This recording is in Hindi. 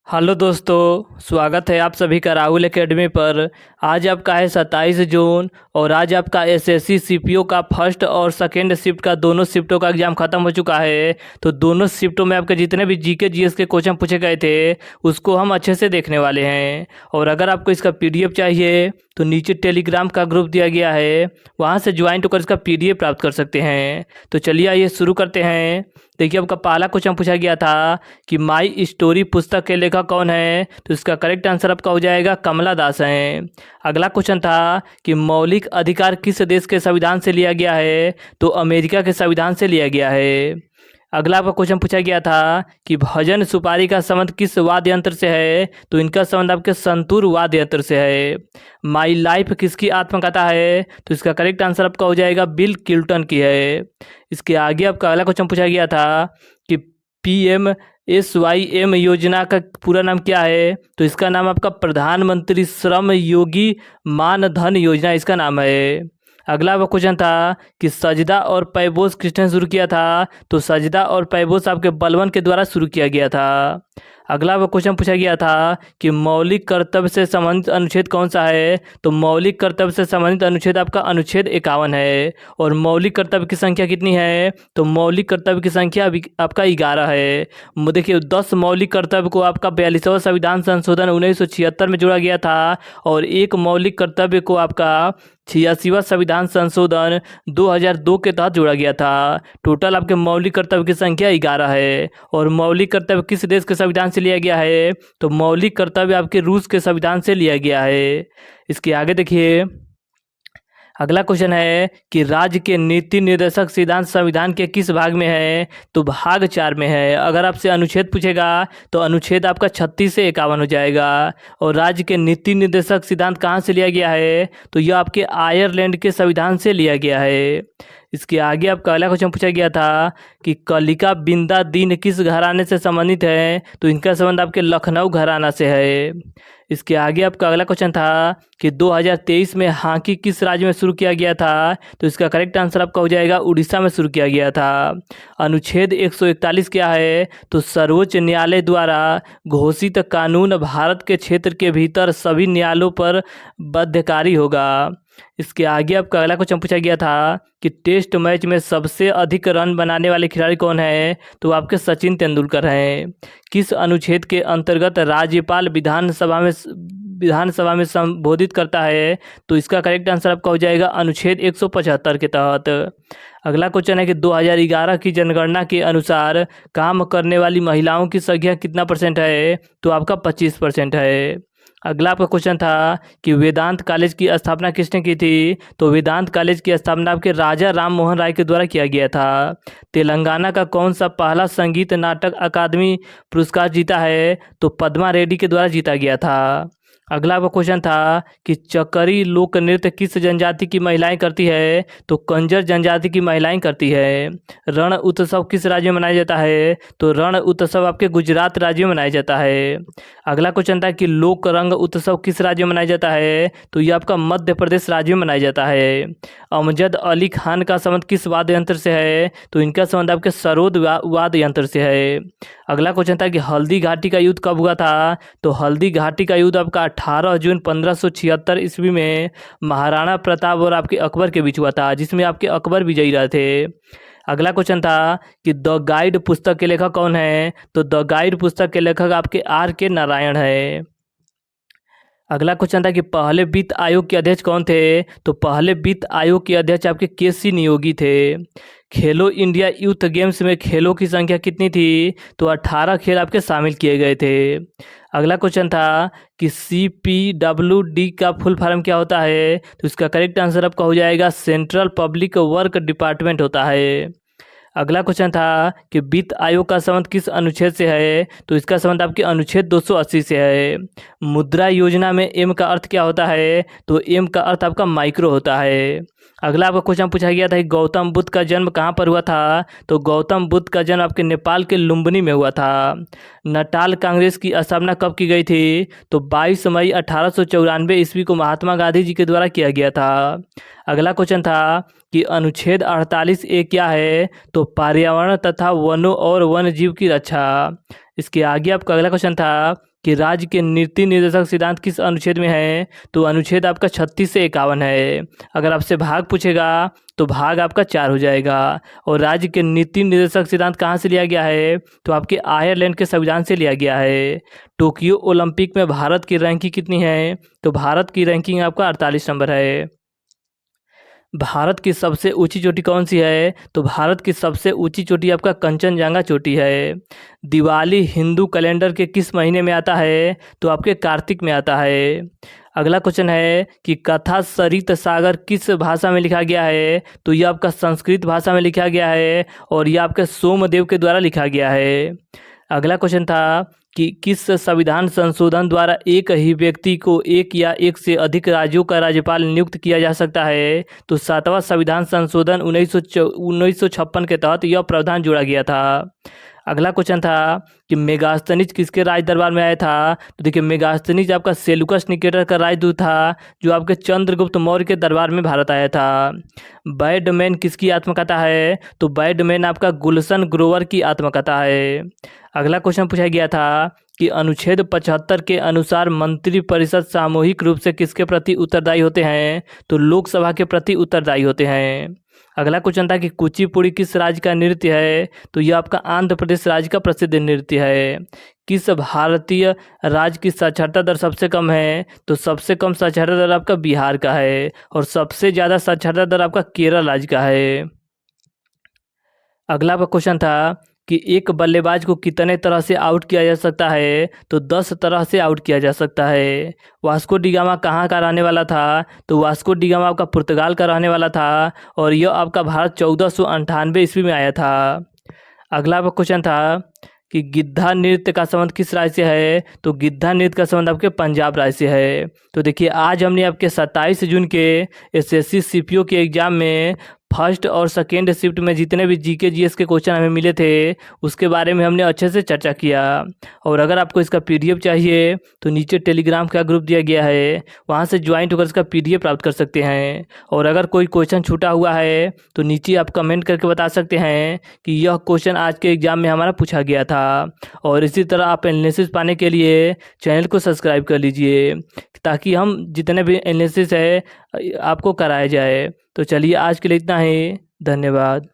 हेलो दोस्तों, स्वागत है आप सभी का राहुल एकेडमी पर। आज आपका है 27 जून और आज आपका एसएससी सीपीओ का फर्स्ट और सेकेंड शिफ्ट का दोनों शिफ्टों का एग्ज़ाम ख़त्म हो चुका है। तो दोनों शिफ्टों में आपके जितने भी जीके जीएस के क्वेश्चन पूछे गए थे उसको हम अच्छे से देखने वाले हैं। और अगर आपको इसका पीडीएफ चाहिए तो नीचे टेलीग्राम का ग्रुप दिया गया है, वहाँ से ज्वाइन होकर इसका पीडीएफ प्राप्त कर सकते हैं। तो चलिए आइए शुरू करते हैं। देखिए, आपका पहला क्वेश्चन पूछा गया था कि माई स्टोरी पुस्तक के लेखक कौन है। तो इसका करेक्ट आंसर आपका हो जाएगा कमला दास हैं। अगला क्वेश्चन था कि मौलिक अधिकार किस देश के संविधान से लिया गया है। तो अमेरिका के संविधान से लिया गया है। अगला आपका क्वेश्चन पूछा गया था कि भजन सुपारी का संबंध किस वाद्य यंत्र से है। तो इनका संबंध आपके संतूर वाद्य यंत्र से है। माई लाइफ किसकी आत्मकथा है। तो इसका करेक्ट आंसर आपका हो जाएगा बिल क्लिंटन की है। इसके आगे आपका अगला क्वेश्चन पूछा गया था कि PMSYM योजना का पूरा नाम क्या है। तो इसका नाम आपका प्रधानमंत्री श्रम योगी मान धन योजना इसका नाम है। अगला वो क्वेश्चन था कि सजदा और पैबोस किसने शुरू किया था। तो सजदा और पैबोस आपके बलवन के द्वारा शुरू किया गया था। अगला वो क्वेश्चन पूछा गया था कि मौलिक कर्तव्य से संबंधित अनुच्छेद कौन सा है। तो मौलिक कर्तव्य से संबंधित अनुच्छेद आपका अनुच्छेद 51 है। और मौलिक कर्तव्य की संख्या कितनी है। तो मौलिक कर्तव्य की संख्या आपका 11 है। देखिए, 10 मौलिक कर्तव्य को आपका 42वां संविधान संशोधन 1976 में जोड़ा गया था और एक मौलिक कर्तव्य को आपका 86वां संविधान संशोधन 2002 के तहत जोड़ा गया था। टोटल आपके मौलिक कर्तव्य की संख्या 11 है। और मौलिक कर्तव्य किस देश के संविधान से लिया गया है। तो मौलिक कर्तव्य आपके रूस के संविधान से लिया गया है। इसके आगे देखिए, अगला क्वेश्चन है कि राज्य के नीति निर्देशक सिद्धांत संविधान के किस भाग में है। तो भाग 4 में है। अगर आपसे अनुच्छेद पूछेगा तो अनुच्छेद आपका 36 से 51 हो जाएगा। और राज्य के नीति निर्देशक सिद्धांत कहाँ से लिया गया है। तो यह आपके आयरलैंड के संविधान से लिया गया है। इसके आगे आपका अगला क्वेश्चन पूछा गया था कि कलिका बिंदा दीन किस घराने से संबंधित है। तो इनका संबंध आपके लखनऊ घराना से है। इसके आगे आपका अगला क्वेश्चन था कि 2023 में हॉकी किस राज्य में शुरू किया गया था। तो इसका करेक्ट आंसर आपका हो जाएगा उड़ीसा में शुरू किया गया था। अनुच्छेद 141 क्या है। तो सर्वोच्च न्यायालय द्वारा घोषित कानून भारत के क्षेत्र के भीतर सभी न्यायालयों पर बाध्यकारी होगा। इसके आगे आपका अगला क्वेश्चन पूछा गया था कि टेस्ट मैच में सबसे अधिक रन बनाने वाले खिलाड़ी कौन है। तो आपके सचिन तेंदुलकर हैं। किस अनुच्छेद के अंतर्गत राज्यपाल विधानसभा में संबोधित करता है। तो इसका करेक्ट आंसर आपका हो जाएगा अनुच्छेद 175 के तहत। अगला क्वेश्चन है कि 2011 की जनगणना के अनुसार काम करने वाली महिलाओं की संख्या कितना % है। तो आपका 25% है। अगला आपका क्वेश्चन था कि वेदांत कॉलेज की स्थापना किसने की थी। तो वेदांत कॉलेज की स्थापना आपके राजा राम मोहन राय के द्वारा किया गया था। तेलंगाना का कौन सा पहला संगीत नाटक अकादमी पुरस्कार जीता है। तो पद्मा रेड्डी के द्वारा जीता गया था। अगला आपका क्वेश्चन था कि चकरी लोक नृत्य किस जनजाति की महिलाएं करती है। तो कंजर जनजाति की महिलाएं करती है। रण उत्सव किस राज्य में मनाया जाता है। तो रण उत्सव आपके गुजरात राज्य में मनाया जाता है। अगला क्वेश्चन था कि लोक रंग उत्सव किस राज्य में मनाया जाता है। तो ये आपका मध्य प्रदेश राज्य में मनाया जाता है। अमजद अली खान का संबंध किस वाद्य यंत्र से है। तो इनका संबंध आपके सरोद वाद्य यंत्र से है। अगला क्वेश्चन था कि हल्दी घाटी का युद्ध कब हुआ था। तो हल्दी घाटी का युद्ध आपका 18 जून 1576 ईस्वी में महाराणा प्रताप और आपके अकबर के बीच हुआ था, जिसमें आपके अकबर विजयी रहे थे। अगला क्वेश्चन था कि द गाइड पुस्तक के लेखक कौन है। तो द गाइड पुस्तक के लेखक आपके R.K. नारायण है। अगला क्वेश्चन था कि पहले वित्त आयोग के अध्यक्ष कौन थे। तो पहले वित्त आयोग के अध्यक्ष आपके KC नियोगी थे। खेलो इंडिया यूथ गेम्स में खेलों की संख्या कितनी थी। तो 18 खेल आपके शामिल किए गए थे। अगला क्वेश्चन था कि CPWD का फुल फॉर्म क्या होता है। तो इसका करेक्ट आंसर आपका हो जाएगा सेंट्रल पब्लिक वर्क डिपार्टमेंट होता है। अगला क्वेश्चन था कि वित्त आयोग का संबंध किस अनुच्छेद से है। तो इसका संबंध आपके अनुच्छेद 280 से है। मुद्रा योजना में M का अर्थ क्या होता है। तो M का अर्थ आपका माइक्रो होता है। अगला आपका क्वेश्चन पूछा गया था कि गौतम बुद्ध का जन्म कहाँ पर हुआ था। तो गौतम बुद्ध का जन्म आपके नेपाल के लुम्बिनी में हुआ था। नटाल कांग्रेस की स्थापना कब की गई थी। तो 22 मई 1894 ईस्वी को महात्मा गांधी जी के द्वारा किया गया था। अगला क्वेश्चन था कि अनुच्छेद 48A क्या है। तो पर्यावरण तथा वनों और वन्य जीव की रक्षा। इसके आगे आपका अगला क्वेश्चन था कि राज्य के नीति निर्देशक सिद्धांत किस अनुच्छेद में है, तो अनुच्छेद आपका 36 से 51 है। अगर आपसे भाग पूछेगा तो भाग आपका 4 हो जाएगा। और राज्य के नीति निर्देशक सिद्धांत कहाँ से लिया गया है, तो आपके आयरलैंड के संविधान से लिया गया है। टोक्यो ओलंपिक में भारत की रैंकिंग कितनी है, तो भारत की रैंकिंग आपका 48 नंबर है। भारत की सबसे ऊंची चोटी कौन सी है, तो भारत की सबसे ऊंची चोटी आपका कंचनजंगा चोटी है। दिवाली हिंदू कैलेंडर के किस महीने में आता है, तो आपके कार्तिक में आता है। अगला क्वेश्चन है कि कथा सरित सागर किस भाषा में लिखा गया है, तो यह आपका संस्कृत भाषा में लिखा गया है और यह आपके सोमदेव के द्वारा लिखा गया है। अगला क्वेश्चन था कि किस संविधान संशोधन द्वारा एक ही व्यक्ति को एक या एक से अधिक राज्यों का राज्यपाल नियुक्त किया जा सकता है, तो 7वां संविधान संशोधन 1956 के तहत यह प्रावधान जोड़ा गया था। अगला क्वेश्चन था कि मेगास्थनीज किसके राज दरबार में आया था, तो देखिए मेगास्थनीज आपका सेलुकस निकेटर का राजदूत था जो आपके चंद्रगुप्त मौर्य के दरबार में भारत आया था। बैडमैन किसकी आत्मकथा है, तो बैडमैन आपका गुलशन ग्रोवर की आत्मकथा है। अगला क्वेश्चन पूछा गया था कि अनुच्छेद 75 के अनुसार मंत्रिपरिषद सामूहिक रूप से किसके प्रति उत्तरदायी होते हैं, तो लोकसभा के प्रति उत्तरदायी होते हैं। अगला क्वेश्चन था कि कुचिपुड़ी किस राज्य का नृत्य है, तो यह आपका आंध्र प्रदेश राज्य का प्रसिद्ध नृत्य है। किस भारतीय राज्य की साक्षरता दर सबसे कम है, तो सबसे कम साक्षरता दर आपका बिहार का है और सबसे ज़्यादा साक्षरता दर आपका केरल राज्य का है। अगला क्वेश्चन था कि एक बल्लेबाज को कितने तरह से आउट किया जा सकता है, तो 10 तरह से आउट किया जा सकता है। वास्को डी गामा कहाँ का रहने वाला था, तो वास्को डी गामा आपका पुर्तगाल का रहने वाला था और यह आपका भारत 1498 ईस्वी में आया था। अगला क्वेश्चन था कि गिद्धा नृत्य का संबंध किस राज्य से है, तो गिद्धा नृत्य का संबंध आपके पंजाब राज्य से है। तो देखिए आज हमने आपके 27 जून के एसएससी सीपीओ के एग्ज़ाम में फर्स्ट और सेकेंड शिफ्ट में जितने भी जीके जीएस के क्वेश्चन हमें मिले थे उसके बारे में हमने अच्छे से चर्चा किया। और अगर आपको इसका पीडीएफ चाहिए तो नीचे टेलीग्राम का ग्रुप दिया गया है, वहां से ज्वाइंट होकर इसका पीडीएफ प्राप्त कर सकते हैं। और अगर कोई क्वेश्चन छूटा हुआ है तो नीचे आप कमेंट करके बता सकते हैं कि यह क्वेश्चन आज के एग्ज़ाम में हमारा पूछा गया था। और इसी तरह आप एनालिसिस पाने के लिए चैनल को सब्सक्राइब कर लीजिए ताकि हम जितने भी एनालिसिस है आपको कराया जाए। तो चलिए आज के लिए इतना ही, धन्यवाद।